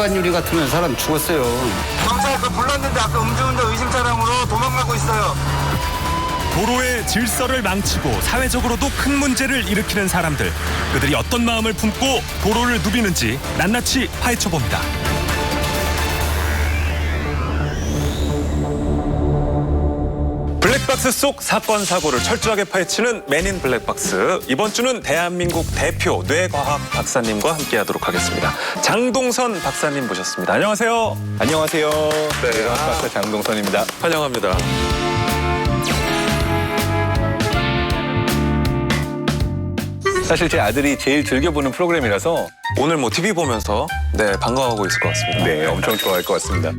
일반 유리 같으면 사람 죽었어요. 경찰서 불렀는데 아까 음주운전 의심 차량으로 도망가고 있어요. 도로의 질서를 망치고 사회적으로도 큰 문제를 일으키는 사람들. 그들이 어떤 마음을 품고 도로를 누비는지 낱낱이 파헤쳐봅니다. 블랙박스 속 사건 사고를 철저하게 파헤치는 맨인 블랙박스. 이번 주는 대한민국 대표 뇌과학 박사님과 함께하도록 하겠습니다. 장동선 박사님 모셨습니다. 안녕하세요. 안녕하세요. 네, 뇌과학 박사 장동선입니다. 환영합니다. 사실 제 아들이 제일 즐겨보는 프로그램이라서 오늘 뭐 TV 보면서 반가워하고 있을 것 같습니다. 네, 엄청 좋아할 것 같습니다.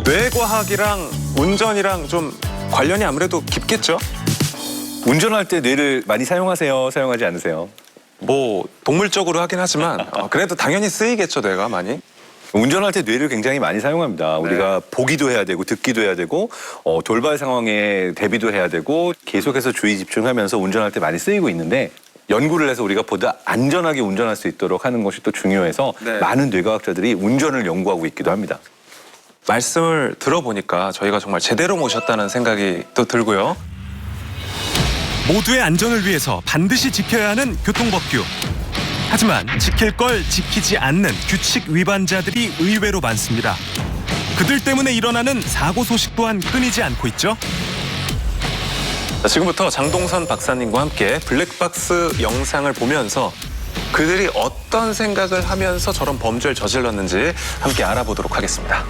뇌과학이랑 운전이랑 좀 관련이 아무래도 깊겠죠? 운전할 때 뇌를 많이 사용하세요? 사용하지 않으세요? 뭐 동물적으로 하긴 하지만 그래도 당연히 쓰이겠죠, 뇌가 많이. 운전할 때 뇌를 굉장히 많이 사용합니다. 우리가 보기도 해야 되고 듣기도 해야 되고 돌발 상황에 대비도 해야 되고 계속해서 주의 집중하면서 운전할 때 많이 쓰이고 있는데 연구를 해서 우리가 보다 안전하게 운전할 수 있도록 하는 것이 또 중요해서 많은 뇌과학자들이 운전을 연구하고 있기도 합니다. 말씀을 들어보니까 저희가 정말 제대로 모셨다는 생각이 또 들고요. 모두의 안전을 위해서 반드시 지켜야 하는 교통법규. 하지만 지킬 걸 지키지 않는 규칙 위반자들이 의외로 많습니다. 그들 때문에 일어나는 사고 소식 또한 끊이지 않고 있죠. 자, 지금부터 장동선 박사님과 함께 블랙박스 영상을 보면서 그들이 어떤 생각을 하면서 저런 범죄를 저질렀는지 함께 알아보도록 하겠습니다.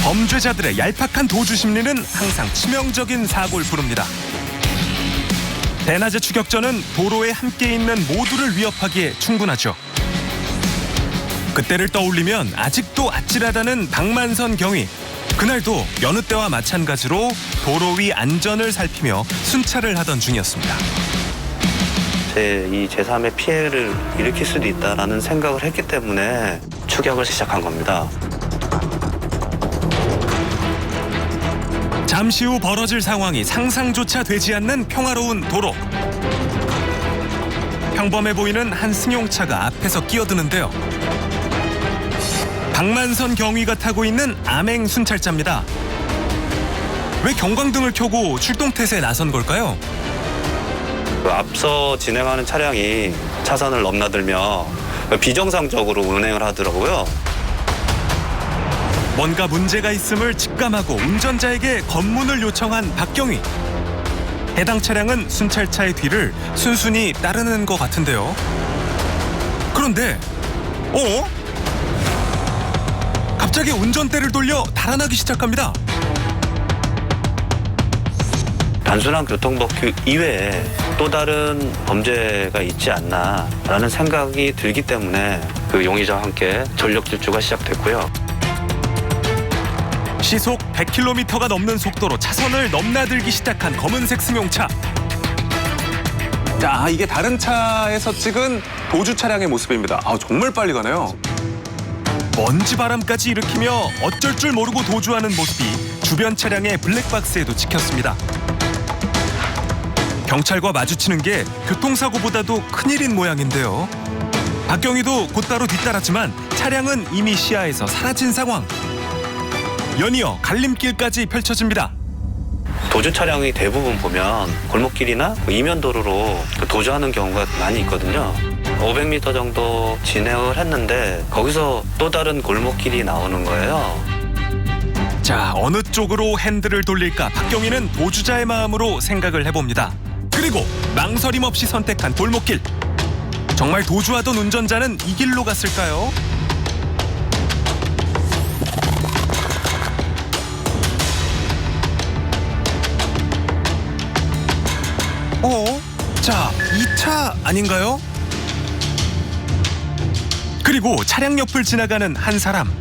범죄자들의 얄팍한 도주 심리는 항상 치명적인 사고를 부릅니다. 대낮의 추격전은 도로에 함께 있는 모두를 위협하기에 충분하죠. 그때를 떠올리면 아직도 아찔하다는 박만선 경위. 그날도 여느 때와 마찬가지로 도로 위 안전을 살피며 순찰을 하던 중이었습니다. 이 제3의 피해를 일으킬 수도 있다는 생각을 했기 때문에 추격을 시작한 겁니다. 잠시 후 벌어질 상황이 상상조차 되지 않는 평화로운 도로. 평범해 보이는 한 승용차가 앞에서 끼어드는데요. 박만선 경위가 타고 있는 암행 순찰자입니다. 왜 경광등을 켜고 출동태세에 나선 걸까요? 앞서 진행하는 차량이 차선을 넘나들며 비정상적으로 운행을 하더라고요. 뭔가 문제가 있음을 직감하고 운전자에게 검문을 요청한 박경위. 해당 차량은 순찰차의 뒤를 순순히 따르는 것 같은데요. 그런데 갑자기 운전대를 돌려 달아나기 시작합니다. 단순한 교통법규 이외에 또 다른 범죄가 있지 않나라는 생각이 들기 때문에 그 용의자와 함께 전력 질주가 시작됐고요. 시속 100km가 넘는 속도로 차선을 넘나들기 시작한 검은색 승용차. 자, 이게 다른 차에서 찍은 도주 차량의 모습입니다. 정말 빨리 가네요. 먼지 바람까지 일으키며 어쩔 줄 모르고 도주하는 모습이 주변 차량의 블랙박스에도 찍혔습니다. 경찰과 마주치는 게 교통사고보다도 큰일인 모양인데요. 박경위도 곧바로 뒤따랐지만 차량은 이미 시야에서 사라진 상황. 연이어 갈림길까지 펼쳐집니다. 도주 차량이 대부분 보면 골목길이나 이면도로로 도주하는 경우가 많이 있거든요. 500m 정도 진행을 했는데 거기서 또 다른 골목길이 나오는 거예요. 자, 어느 쪽으로 핸들을 돌릴까 박경위는 도주자의 마음으로 생각을 해봅니다. 그리고 망설임 없이 선택한 골목길. 정말 도주하던 운전자는 이 길로 갔을까요? 자, 이 차 아닌가요? 그리고 차량 옆을 지나가는 한 사람.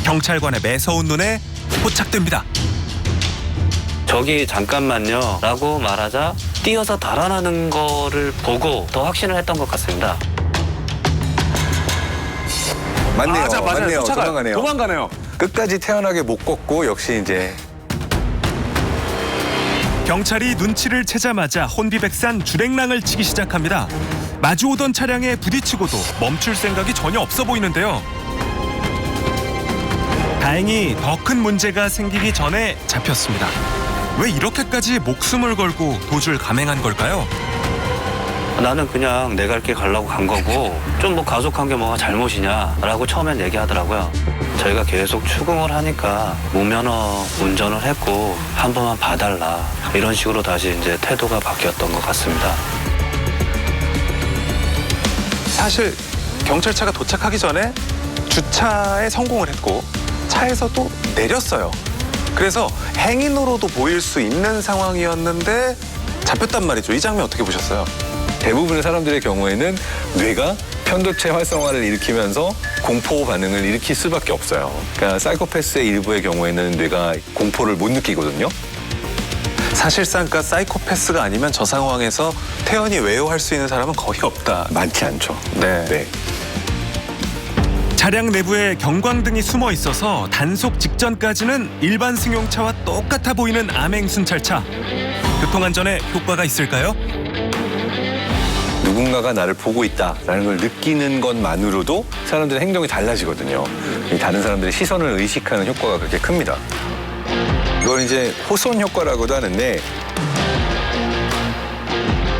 경찰관의 매서운 눈에 포착됩니다. 저기 잠깐만요 라고 말하자 뛰어서 달아나는 거를 보고 더 확신을 했던 것 같습니다. 맞네요. 맞네요. 도망가네요. 도망가네요. 끝까지 태연하게 못 걷고 역시 이제 경찰이 눈치를 채자마자 혼비백산 주랭랑을 치기 시작합니다. 마주오던 차량에 부딪히고도 멈출 생각이 전혀 없어 보이는데요. 다행히 더 큰 문제가 생기기 전에 잡혔습니다. 왜 이렇게까지 목숨을 걸고 도주를 감행한 걸까요? 나는 그냥 내 갈 길 가려고 간 거고 좀 뭐 가속한 게 뭐가 잘못이냐라고 처음엔 얘기하더라고요. 저희가 계속 추궁을 하니까 무면허 운전을 했고 한 번만 봐달라 이런 식으로 다시 이제 태도가 바뀌었던 것 같습니다. 사실 경찰차가 도착하기 전에 주차에 성공을 했고 차에서 또 내렸어요. 그래서 행인으로도 보일 수 있는 상황이었는데 잡혔단 말이죠. 이 장면 어떻게 보셨어요? 대부분의 사람들의 경우에는 뇌가 편도체 활성화를 일으키면서 공포 반응을 일으킬 수밖에 없어요. 그러니까 사이코패스의 일부의 경우에는 뇌가 공포를 못 느끼거든요. 사실상 그러니까 사이코패스가 아니면 저 상황에서 태연히 외워할 수 있는 사람은 거의 없다. 많지 않죠. 네. 차량 내부에 경광등이 숨어 있어서 단속 직전까지는 일반 승용차와 똑같아 보이는 암행순찰차. 교통안전에 효과가 있을까요? 누군가가 나를 보고 있다라는 걸 느끼는 것만으로도 사람들의 행동이 달라지거든요. 다른 사람들의 시선을 의식하는 효과가 그렇게 큽니다. 이걸 이제 호손 효과라고도 하는데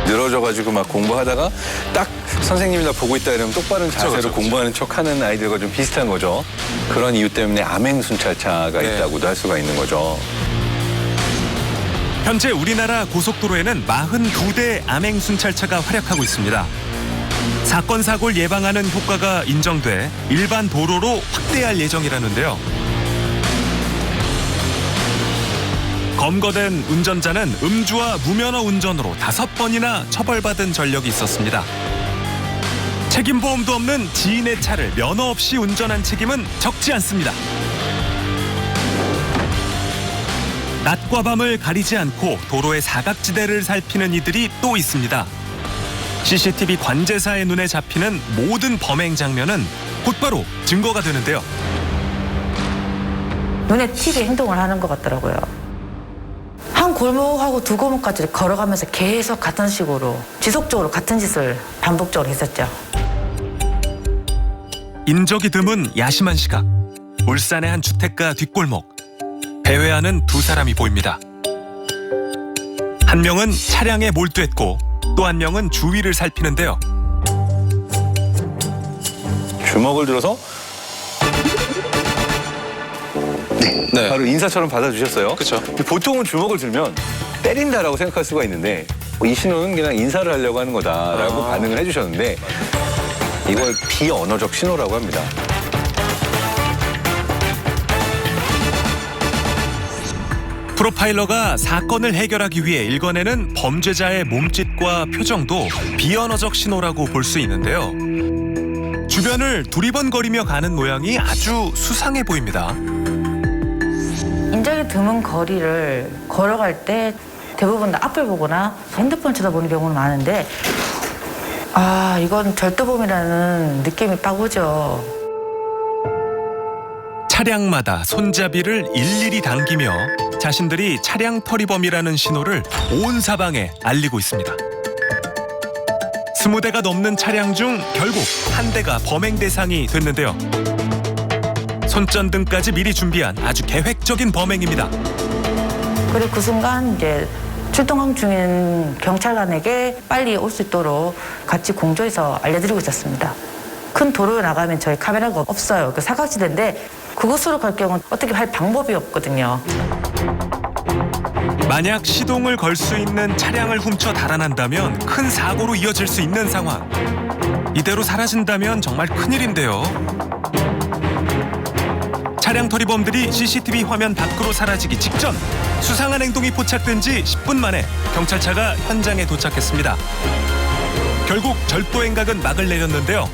늘어져가지고 막 공부하다가 딱 선생님이 나 보고 있다 이러면 똑바른 자세로 그쵸. 공부하는 척하는 아이들과 좀 비슷한 거죠. 그런 이유 때문에 암행순찰차가 네. 있다고도 할 수가 있는 거죠. 현재 우리나라 고속도로에는 42대 암행순찰차가 활약하고 있습니다. 사건 사고를 예방하는 효과가 인정돼 일반 도로로 확대할 예정이라는데요. 검거된 운전자는 음주와 무면허 운전으로 5번이나 처벌받은 전력이 있었습니다. 책임보험도 없는 지인의 차를 면허 없이 운전한 책임은 적지 않습니다. 낮과 밤을 가리지 않고 도로의 사각지대를 살피는 이들이 또 있습니다. CCTV 관제사의 눈에 잡히는 모든 범행 장면은 곧바로 증거가 되는데요. 눈에 튀게 행동을 하는 것 같더라고요. 한 골목하고 두 골목까지 걸어가면서 계속 같은 식으로 지속적으로 같은 짓을 반복적으로 했었죠. 인적이 드문 야심한 시각. 울산의 한 주택가 뒷골목. 배회하는 두 사람이 보입니다. 한 명은 차량에 몰두했고 또 한 명은 주위를 살피는데요. 주먹을 들어서 네. 바로 인사처럼 받아주셨어요. 그쵸. 보통은 주먹을 들면 때린다라고 생각할 수가 있는데 이 신호는 그냥 인사를 하려고 하는 거다라고 반응을 해주셨는데 이걸 비언어적 신호라고 합니다. 프로파일러가 사건을 해결하기 위해 읽어내는 범죄자의 몸짓과 표정도 비언어적 신호라고 볼 수 있는데요. 주변을 두리번거리며 가는 모양이 아주 수상해 보입니다. 인적이 드문 거리를 걸어갈 때 대부분 앞을 보거나 핸드폰 쳐다보는 경우는 많은데 이건 절도범이라는 느낌이 빡 오죠. 차량마다 손잡이를 일일이 당기며 자신들이 차량 터리범이라는 신호를 온 사방에 알리고 있습니다. 20대가 넘는 차량 중 결국 한 대가 범행 대상이 됐는데요. 손전등까지 미리 준비한 아주 계획적인 범행입니다. 그리고 그 순간 이제 출동 중인 경찰관에게 빨리 올 수 있도록 같이 공조해서 알려드리고 있었습니다. 큰 도로에 나가면 저희 카메라가 없어요. 그 사각지대인데 그곳으로 갈 경우는 어떻게 할 방법이 없거든요. 만약 시동을 걸 수 있는 차량을 훔쳐 달아난다면 큰 사고로 이어질 수 있는 상황. 이대로 사라진다면 정말 큰일인데요. 차량 터리범들이 CCTV 화면 밖으로 사라지기 직전 수상한 행동이 포착된 지 10분 만에 경찰차가 현장에 도착했습니다. 결국 절도 행각은 막을 내렸는데요.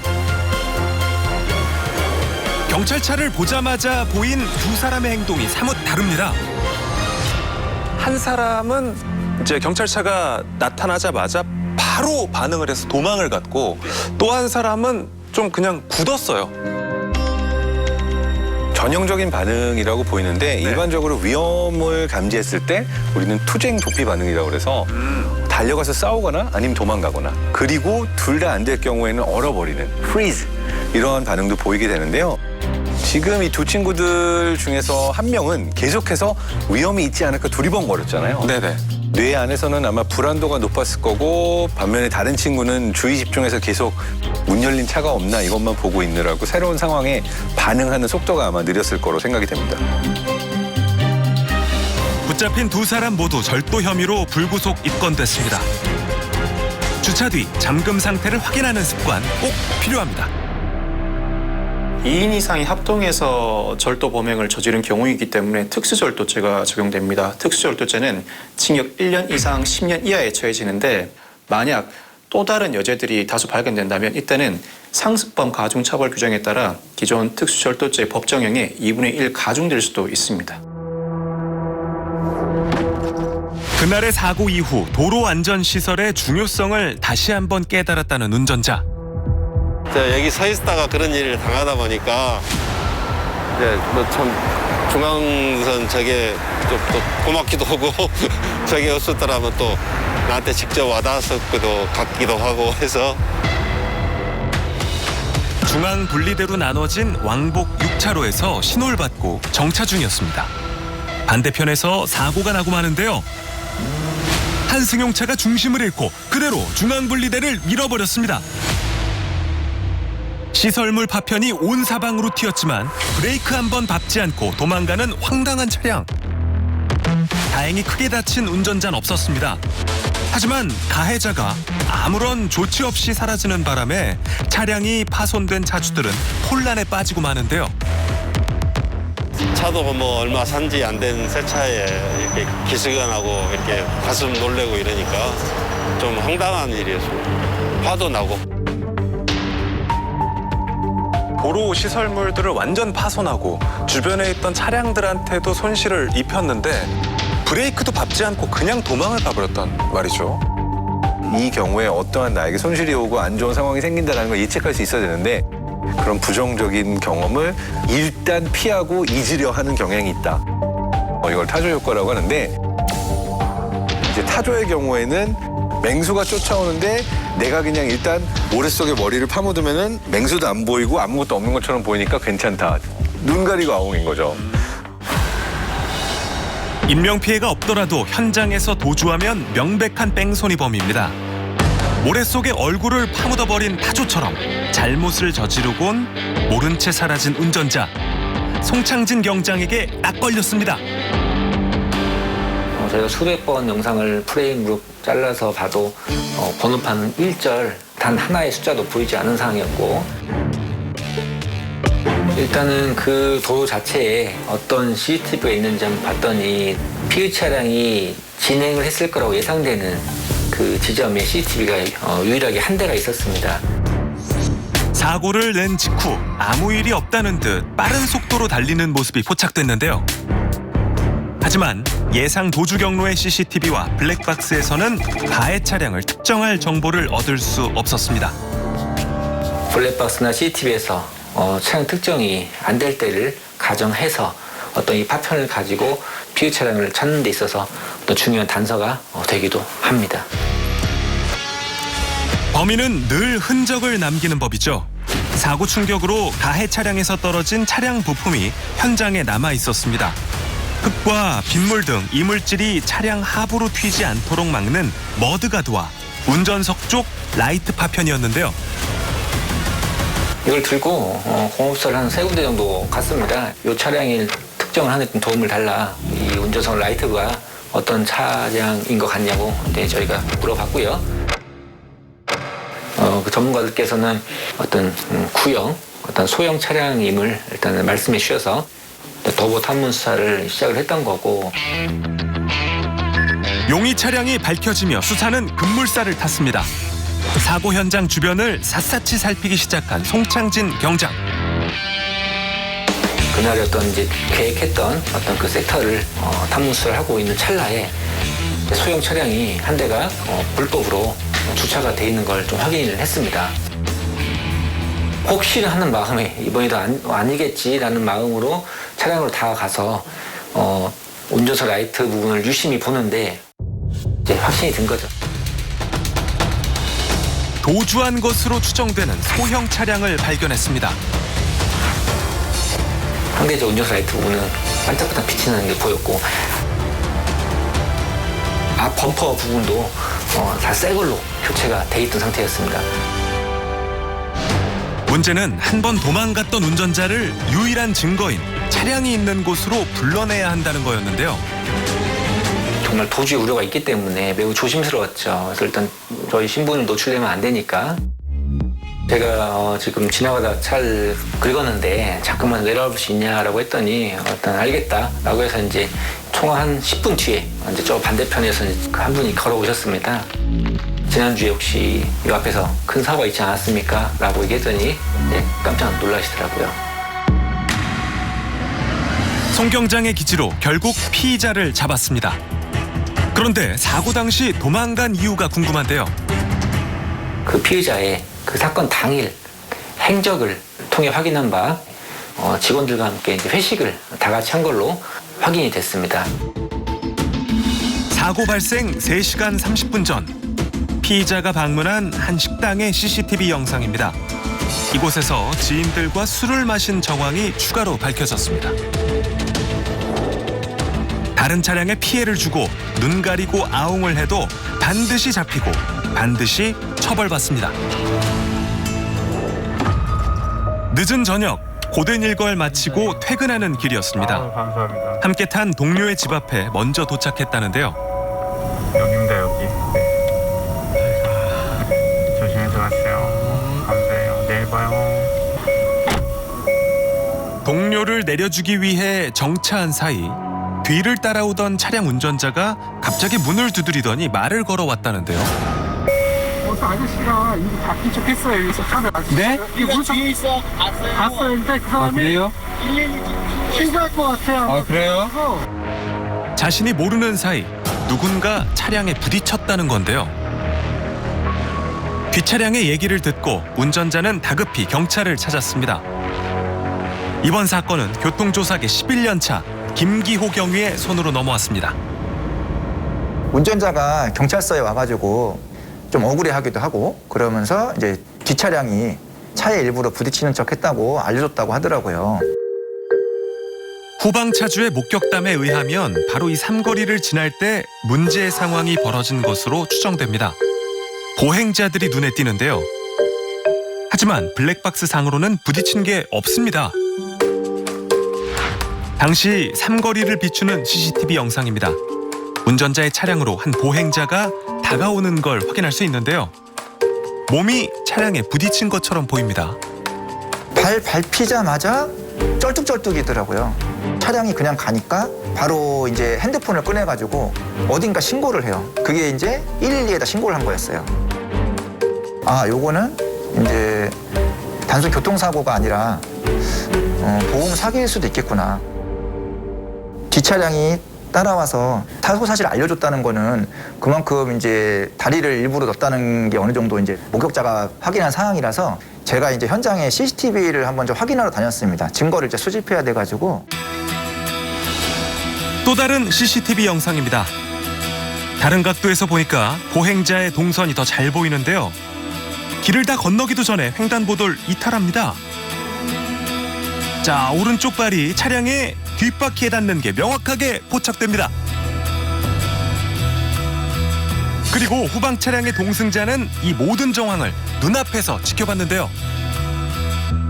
경찰차를 보자마자 보인 두 사람의 행동이 사뭇 다릅니다. 한 사람은 이제 경찰차가 나타나자마자 바로 반응을 해서 도망을 갔고 또 한 사람은 좀 그냥 굳었어요. 전형적인 반응이라고 보이는데 일반적으로 위험을 감지했을 때 우리는 투쟁 도피 반응이라고 그래서 달려가서 싸우거나 아니면 도망가거나 그리고 둘 다 안 될 경우에는 얼어버리는 freeze 이러한 반응도 보이게 되는데요. 지금 이 두 친구들 중에서 한 명은 계속해서 위험이 있지 않을까 두리번거렸잖아요. 네네. 뇌 안에서는 아마 불안도가 높았을 거고 반면에 다른 친구는 주의 집중해서 계속 문 열린 차가 없나 이것만 보고 있느라고 새로운 상황에 반응하는 속도가 아마 느렸을 거로 생각이 됩니다. 붙잡힌 두 사람 모두 절도 혐의로 불구속 입건됐습니다. 주차 뒤 잠금 상태를 확인하는 습관 꼭 필요합니다. 2인 이상이 합동해서 절도 범행을 저지른 경우이기 때문에 특수절도죄가 적용됩니다. 특수절도죄는 징역 1년 이상 10년 이하에 처해지는데 만약 또 다른 여죄들이 다수 발견된다면 이때는 상습범 가중처벌 규정에 따라 기존 특수절도죄 법정형의 2분의 1 가중될 수도 있습니다. 그날의 사고 이후 도로 안전 시설의 중요성을 다시 한번 깨달았다는 운전자. 여기 서 있다가 그런 일을 당하다 보니까 이제 뭐 참 중앙선 저게 좀 또 고맙기도 하고 저게 없었더라면 또 나한테 직접 와닿았을 것도 같기도 하고 해서 중앙 분리대로 나눠진 왕복 6차로에서 신호를 받고 정차 중이었습니다. 반대편에서 사고가 나고 마는데요. 한 승용차가 중심을 잃고 그대로 중앙 분리대를 밀어버렸습니다. 시설물 파편이 온 사방으로 튀었지만 브레이크 한 번 밟지 않고 도망가는 황당한 차량. 다행히 크게 다친 운전자는 없었습니다. 하지만 가해자가 아무런 조치 없이 사라지는 바람에 차량이 파손된 차주들은 혼란에 빠지고 마는데요. 차도 뭐 얼마 산지 안 된 새 차에 이렇게 기스건하고 이렇게 가슴 놀래고 이러니까 좀 황당한 일이었습니다. 화도 나고. 도로 시설물들을 완전 파손하고 주변에 있던 차량들한테도 손실을 입혔는데 브레이크도 밟지 않고 그냥 도망을 가버렸단 말이죠. 이 경우에 어떠한 나에게 손실이 오고 안 좋은 상황이 생긴다는 걸 예측할 수 있어야 되는데 그런 부정적인 경험을 일단 피하고 잊으려 하는 경향이 있다. 이걸 타조 효과라고 하는데 이제 타조의 경우에는 맹수가 쫓아오는데 내가 그냥 일단 모래속에 머리를 파묻으면은 맹수도 안 보이고 아무것도 없는 것처럼 보이니까 괜찮다. 눈 가리고 아웅인 거죠. 인명피해가 없더라도 현장에서 도주하면 명백한 뺑소니범입니다. 모래 속에 얼굴을 파묻어버린 타조처럼 잘못을 저지르곤 모른 채 사라진 운전자. 송창진 경장에게 딱 걸렸습니다. 저희가 수백 번 영상을 프레임으로 잘라서 봐도 번호판 1절 단 하나의 숫자도 보이지 않은 상황이었고 일단은 그 도로 자체에 어떤 CCTV가 있는지 한번 봤더니 피의 차량이 진행을 했을 거라고 예상되는 그 지점에 CCTV가 유일하게 한 대가 있었습니다. 사고를 낸 직후 아무 일이 없다는 듯 빠른 속도로 달리는 모습이 포착됐는데요. 하지만 예상 도주 경로의 CCTV와 블랙박스에서는 가해 차량을 특정할 정보를 얻을 수 없었습니다. 블랙박스나 CCTV에서 차량 특정이 안 될 때를 가정해서 어떤 이 파편을 가지고 피해 차량을 찾는 데 있어서 어떤 중요한 단서가 되기도 합니다. 범인은 늘 흔적을 남기는 법이죠. 사고 충격으로 가해 차량에서 떨어진 차량 부품이 현장에 남아 있었습니다. 흙과 빗물 등 이물질이 차량 하부로 튀지 않도록 막는 머드가드와 운전석 쪽 라이트 파편이었는데요. 이걸 들고 공업소를 한 3군데 정도 갔습니다. 이 차량이 특정을 하는 데 도움을 달라. 이 운전석 라이트가 어떤 차량인 것 같냐고 저희가 물어봤고요. 그 전문가들께서는 어떤 구형, 어떤 소형 차량임을 일단 말씀해 주셔서 도보 탐문 수사를 시작을 했던 거고. 용의 차량이 밝혀지며 수사는 급물살을 탔습니다. 사고 현장 주변을 샅샅이 살피기 시작한 송창진 경장. 그날의 어떤 이제 계획했던 어떤 그 섹터를 탐문 수사를 하고 있는 찰나에 소형 차량이 한 대가 불법으로 주차가 돼 있는 걸 좀 확인을 했습니다. 혹시나 하는 마음에 이번에도 아니겠지라는 마음으로 차량으로 다가가서 운전석 라이트 부분을 유심히 보는데 이제 확신이 든 거죠. 도주한 것으로 추정되는 소형 차량을 발견했습니다. 상대적 운전석 라이트 부분은 반짝반짝 빛이 나는 게 보였고 앞 범퍼 부분도 다 새 걸로 교체가 돼 있던 상태였습니다. 문제는 한 번 도망갔던 운전자를 유일한 증거인 차량이 있는 곳으로 불러내야 한다는 거였는데요. 정말 도주의 우려가 있기 때문에 매우 조심스러웠죠. 그래서 일단 저희 신분을 노출되면 안 되니까 제가 지금 지나가다 차를 긁었는데 자꾸만 내려와 볼 수 있냐라고 했더니 일단 알겠다라고 해서 이제 총 한 10분 뒤에 이제 저 반대편에서 한 분이 걸어오셨습니다. 지난주에 혹시 이 앞에서 큰 사고가 있지 않았습니까? 라고 얘기했더니 깜짝 놀라시더라고요. 송경장의 기지로 결국 피의자를 잡았습니다. 그런데 사고 당시 도망간 이유가 궁금한데요. 그 피의자의 그 사건 당일 행적을 통해 확인한 바 직원들과 함께 이제 회식을 다 같이 한 걸로 확인이 됐습니다. 사고 발생 3시간 30분 전 피의자가 방문한 한 식당의 CCTV 영상입니다. 이곳에서 지인들과 술을 마신 정황이 추가로 밝혀졌습니다. 다른 차량에 피해를 주고 눈 가리고 아웅을 해도 반드시 잡히고 반드시 처벌받습니다. 늦은 저녁 고된 일과를 마치고 퇴근하는 길이었습니다. 감사합니다. 함께 탄 동료의 집 앞에 먼저 도착했다는데요. 여기입니다, 여기. 조심해서 가세요. 감사해요. 내일 봐요. 동료를 내려주기 위해 정차한 사이 뒤를 따라오던 차량 운전자가 갑자기 문을 두드리더니 말을 걸어왔다는데요. 아저씨가 이거 바뀐 척 했어요. 여기서 차를 네? 이거 뒤에 있어. 봤어요. 근데 그 사람이 그래요? 신고할 것 같아요. 아, 그래요? 자신이 모르는 사이 누군가 차량에 부딪혔다는 건데요. 뒷차량의 얘기를 듣고 운전자는 다급히 경찰을 찾았습니다. 이번 사건은 교통조사계 11년 차 김기호 경위의 손으로 넘어왔습니다. 운전자가 경찰서에 와가지고 좀 억울해하기도 하고 그러면서 이제 뒷차량이 차에 일부러 부딪히는 척했다고 알려줬다고 하더라고요. 후방차주의 목격담에 의하면 바로 이 삼거리를 지날 때 문제의 상황이 벌어진 것으로 추정됩니다. 보행자들이 눈에 띄는데요. 하지만 블랙박스 상으로는 부딪힌 게 없습니다. 당시 삼거리를 비추는 CCTV 영상입니다. 운전자의 차량으로 한 보행자가 다가오는 걸 확인할 수 있는데요. 몸이 차량에 부딪힌 것처럼 보입니다. 발 밟히자마자 쩔뚝쩔뚝이더라고요. 차량이 그냥 가니까 바로 이제 핸드폰을 꺼내가지고 어딘가 신고를 해요. 그게 이제 112에다 신고를 한 거였어요. 아, 요거는 이제 단순 교통사고가 아니라 보험 사기일 수도 있겠구나. 뒷차량이 따라와서 사고 사실을 알려줬다는 거는 그만큼 이제 다리를 일부러 넣었다는 게 어느 정도 이제 목격자가 확인한 상황이라서 제가 이제 현장에 CCTV를 한번 좀 확인하러 다녔습니다. 증거를 이제 수집해야 돼가지고. 또 다른 CCTV 영상입니다. 다른 각도에서 보니까 보행자의 동선이 더 잘 보이는데요. 길을 다 건너기도 전에 횡단보도를 이탈합니다. 자, 오른쪽 발이 차량의 뒷바퀴에 닿는 게 명확하게 포착됩니다. 그리고 후방 차량의 동승자는 이 모든 정황을 눈앞에서 지켜봤는데요.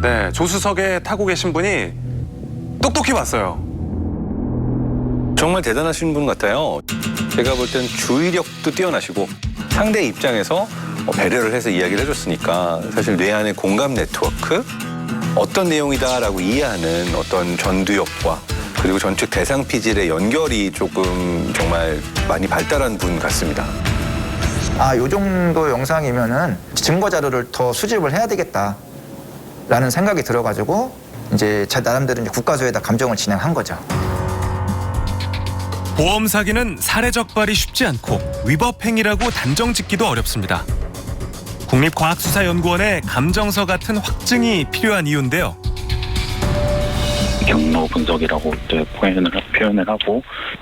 네, 조수석에 타고 계신 분이 똑똑히 봤어요. 정말 대단하신 분 같아요. 제가 볼 땐 주의력도 뛰어나시고 상대 입장에서 배려를 해서 이야기를 해줬으니까 사실 뇌 안의 공감 네트워크, 어떤 내용이다라고 이해하는 어떤 전두엽과 그리고 전측 대상 피질의 연결이 조금 정말 많이 발달한 분 같습니다. 아, 요 정도 영상이면은 증거 자료를 더 수집을 해야 되겠다라는 생각이 들어가지고 이제 제 나름대로 이제 국가수에다 감정을 진행한 거죠. 보험 사기는 사례 적발이 쉽지 않고 위법 행위라고 단정 짓기도 어렵습니다. 국립과학수사연구원의 감정서 같은 확증이 필요한 이유인데요. 경로 분석이라고 이제 표현을 하고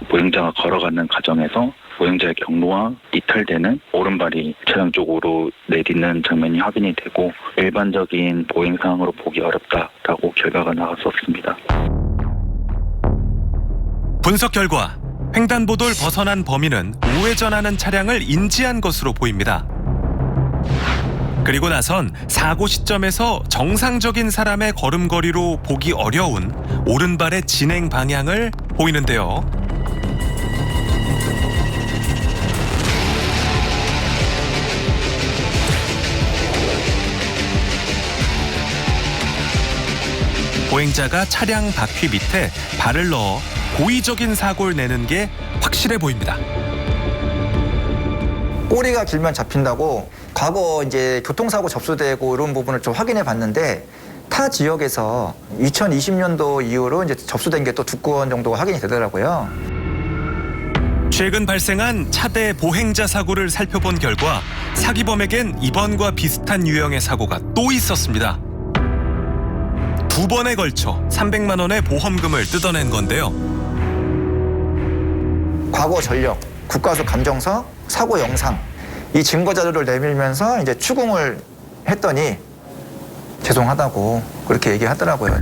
보행자가 걸어가는 과정에서 보행자의 경로와 이탈되는 오른발이 차량 쪽으로 내딛는 장면이 확인이 되고 일반적인 보행 상황으로 보기 어렵다라고 결과가 나왔었습니다. 분석 결과 횡단보도를 벗어난 범인은 우회전하는 차량을 인지한 것으로 보입니다. 그리고 나선 사고 시점에서 정상적인 사람의 걸음걸이로 보기 어려운 오른발의 진행 방향을 보이는데요. 보행자가 차량 바퀴 밑에 발을 넣어 고의적인 사고를 내는 게 확실해 보입니다. 꼬리가 길면 잡힌다고 과거 이제 교통사고 접수되고 이런 부분을 좀 확인해 봤는데 타 지역에서 2020년도 이후로 이제 접수된 게 또 2건 정도가 확인이 되더라고요. 최근 발생한 차대 보행자 사고를 살펴본 결과 사기범에겐 이번과 비슷한 유형의 사고가 또 있었습니다. 2번에 걸쳐 300만 원의 보험금을 뜯어낸 건데요. 과거 전력, 국가수 감정서, 사고 영상 이 증거 자료를 내밀면서 이제 추궁을 했더니 죄송하다고 그렇게 얘기하더라고요.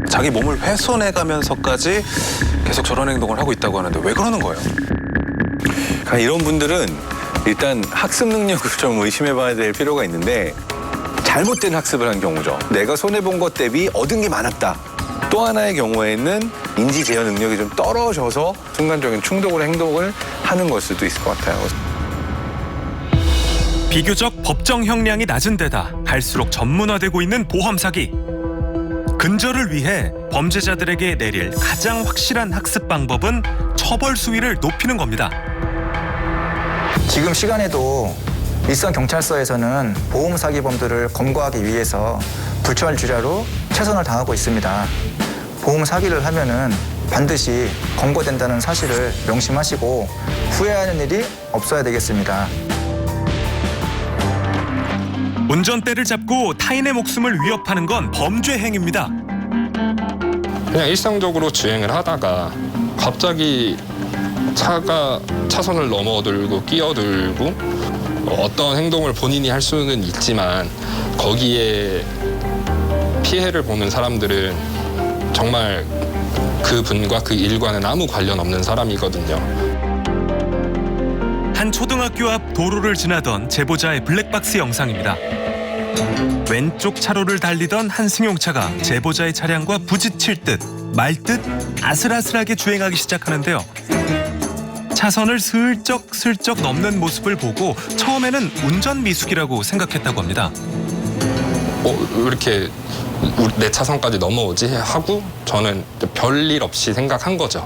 자기 몸을 훼손해가면서까지 계속 저런 행동을 하고 있다고 하는데 왜 그러는 거예요? 그러니까 이런 분들은 일단 학습 능력을 좀 의심해봐야 될 필요가 있는데 잘못된 학습을 한 경우죠. 내가 손해본 것 대비 얻은 게 많았다. 또 하나의 경우에는 인지 제어 능력이 좀 떨어져서 순간적인 충동으로 행동을 하는 걸 수도 있을 것 같아요. 비교적 법정 형량이 낮은 데다 갈수록 전문화되고 있는 보험 사기. 근절을 위해 범죄자들에게 내릴 가장 확실한 학습 방법은 처벌 수위를 높이는 겁니다. 지금 시간에도 일선 경찰서에서는 보험 사기범들을 검거하기 위해서 불철 주야로 최선을 다하고 있습니다. 보험 사기를 하면은 반드시 검거된다는 사실을 명심하시고 후회하는 일이 없어야 되겠습니다. 운전대를 잡고 타인의 목숨을 위협하는 건 범죄 행위입니다. 그냥 일상적으로 주행을 하다가 갑자기 차가 차선을 넘어들고 끼어들고 어떤 행동을 본인이 할 수는 있지만 거기에 피해를 보는 사람들은 정말 그 분과 그 일과는 아무 관련 없는 사람이거든요. 한 초등학교 앞 도로를 지나던 제보자의 블랙박스 영상입니다. 왼쪽 차로를 달리던 한 승용차가 제보자의 차량과 부딪힐 듯 말 듯 아슬아슬하게 주행하기 시작하는데요. 차선을 슬쩍슬쩍 넘는 모습을 보고 처음에는 운전 미숙이라고 생각했다고 합니다. 왜 이렇게 내 차선까지 넘어오지? 하고 저는 별일 없이 생각한 거죠.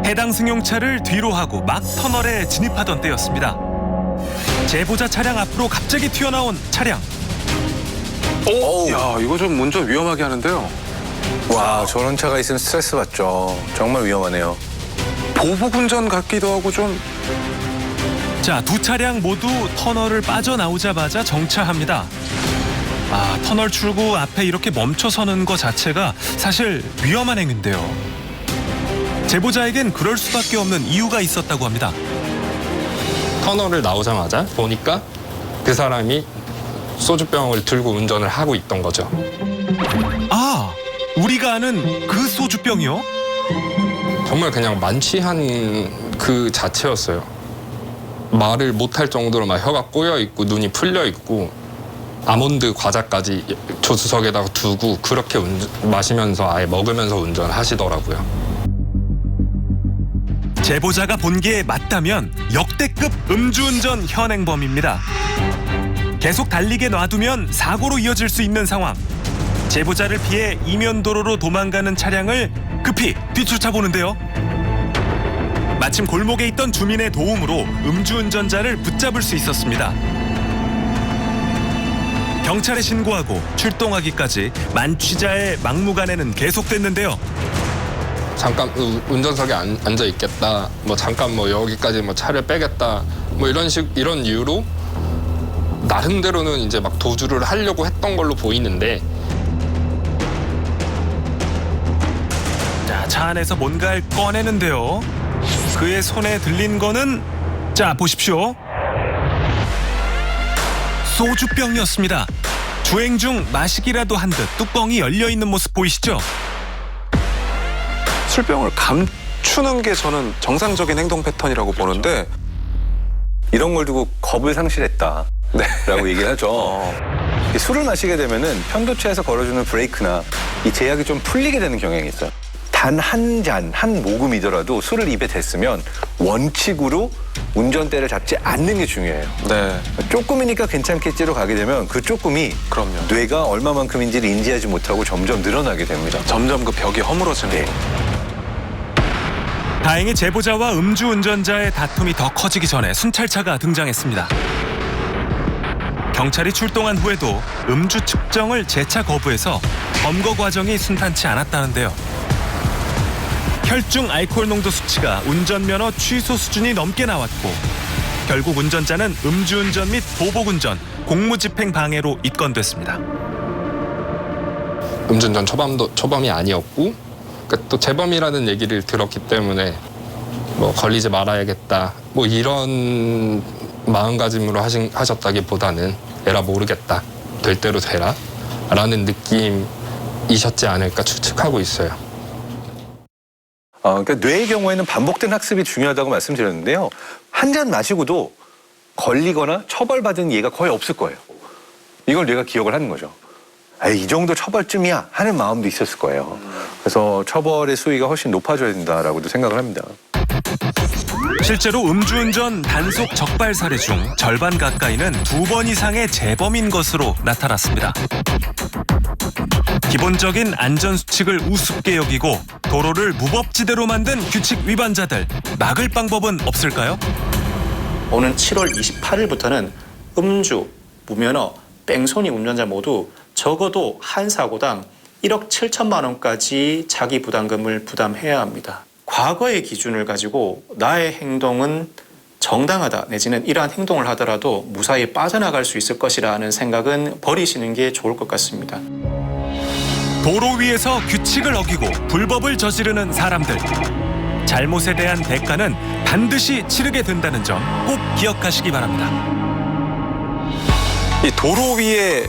해당 승용차를 뒤로 하고 막 터널에 진입하던 때였습니다. 제보자 차량 앞으로 갑자기 튀어나온 차량. 야, 이거 좀 운전 위험하게 하는데요. 와, 저런 차가 있으면 스트레스 받죠. 정말 위험하네요. 보복 운전 같기도 하고 좀. 자, 두 차량 모두 터널을 빠져나오자마자 정차합니다. 터널 출구 앞에 이렇게 멈춰서는 것 자체가 사실 위험한 행위인데요. 제보자에겐 그럴 수밖에 없는 이유가 있었다고 합니다. 터널을 나오자마자 보니까 그 사람이 소주병을 들고 운전을 하고 있던 거죠. 우리가 아는 그 소주병이요? 정말 그냥 만취한 그 자체였어요. 말을 못할 정도로 막 혀가 꼬여 있고 눈이 풀려 있고 아몬드 과자까지 조수석에다가 두고 그렇게 마시면서 아예 먹으면서 운전하시더라고요. 제보자가 본 게 맞다면 역대급 음주운전 현행범입니다. 계속 달리게 놔두면 사고로 이어질 수 있는 상황. 제보자를 피해 이면도로로 도망가는 차량을 급히 뒤쫓아보는데요. 마침 골목에 있던 주민의 도움으로 음주운전자를 붙잡을 수 있었습니다. 경찰에 신고하고 출동하기까지 만취자의 막무가내는 계속됐는데요. 잠깐 운전석에 앉아 있겠다. 뭐 잠깐 뭐 여기까지 뭐 차를 빼겠다. 뭐 이런 이유로 나름대로는 이제 막 도주를 하려고 했던 걸로 보이는데. 자, 차 안에서 뭔가를 꺼내는데요. 그의 손에 들린 거는 자, 보십시오. 소주병이었습니다. 주행 중 마시기라도 한 듯 뚜껑이 열려있는 모습 보이시죠? 술병을 감추는 게 저는 정상적인 행동 패턴이라고 보는데 이런 걸 두고 겁을 상실했다. 네. 라고 얘기를 하죠. 술을 마시게 되면은 편도체에서 걸어주는 브레이크나 이 제약이 좀 풀리게 되는 경향이 있어요. 단 한 잔, 한 모금이더라도 술을 입에 댔으면 원칙으로 운전대를 잡지 않는 게 중요해요. 네. 조금이니까 괜찮겠지로 가게 되면 그 조금이 그럼요. 뇌가 얼마만큼인지를 인지하지 못하고 점점 늘어나게 됩니다. 점점 그 벽이 허물어지는 네. 거. 다행히 제보자와 음주운전자의 다툼이 더 커지기 전에 순찰차가 등장했습니다. 경찰이 출동한 후에도 음주 측정을 재차 거부해서 검거 과정이 순탄치 않았다는데요. 혈중 알코올 농도 수치가 운전면허 취소 수준이 넘게 나왔고 결국 운전자는 음주운전 및 보복운전, 공무집행 방해로 입건됐습니다. 음주운전 초범이 아니었고 그러니까 또 재범이라는 얘기를 들었기 때문에 뭐 걸리지 말아야겠다 뭐 이런 마음가짐으로 하셨다기보다는 에라 모르겠다 될 대로 되라 라는 느낌이셨지 않을까 추측하고 있어요. 그러니까 뇌의 경우에는 반복된 학습이 중요하다고 말씀드렸는데요. 한 잔 마시고도 걸리거나 처벌받은 예가 거의 없을 거예요. 이걸 뇌가 기억을 하는 거죠. 이 정도 처벌쯤이야 하는 마음도 있었을 거예요. 그래서 처벌의 수위가 훨씬 높아져야 된다라고도 생각을 합니다. 실제로 음주운전 단속 적발 사례 중 절반 가까이는 2번 이상의 재범인 것으로 나타났습니다. 기본적인 안전수칙을 우습게 여기고 도로를 무법지대로 만든 규칙 위반자들, 막을 방법은 없을까요? 오는 7월 28일부터는 음주, 무면허, 뺑소니 운전자 모두 적어도 한 사고당 1억 7천만 원까지 자기 부담금을 부담해야 합니다. 과거의 기준을 가지고 나의 행동은 정당하다 내지는 이러한 행동을 하더라도 무사히 빠져나갈 수 있을 것이라는 생각은 버리시는 게 좋을 것 같습니다. 도로 위에서 규칙을 어기고 불법을 저지르는 사람들. 잘못에 대한 대가는 반드시 치르게 된다는 점 꼭 기억하시기 바랍니다. 이 도로 위에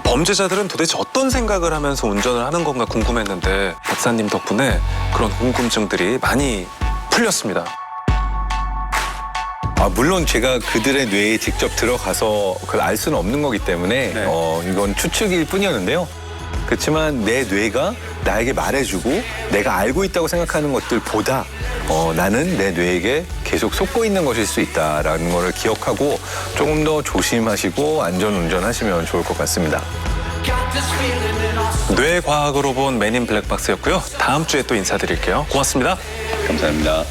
범죄자들은 도대체 어떤 생각을 하면서 운전을 하는 건가 궁금했는데 박사님 덕분에 그런 궁금증들이 많이 풀렸습니다. 물론 제가 그들의 뇌에 직접 들어가서 그걸 알 수는 없는 거기 때문에 이건 추측일 뿐이었는데요. 그렇지만 내 뇌가 나에게 말해주고 내가 알고 있다고 생각하는 것들보다 나는 내 뇌에게 계속 속고 있는 것일 수 있다라는 걸 기억하고 조금 더 조심하시고 안전운전하시면 좋을 것 같습니다. 뇌과학으로 본 맨인 블랙박스였고요. 다음 주에 또 인사드릴게요. 고맙습니다. 감사합니다.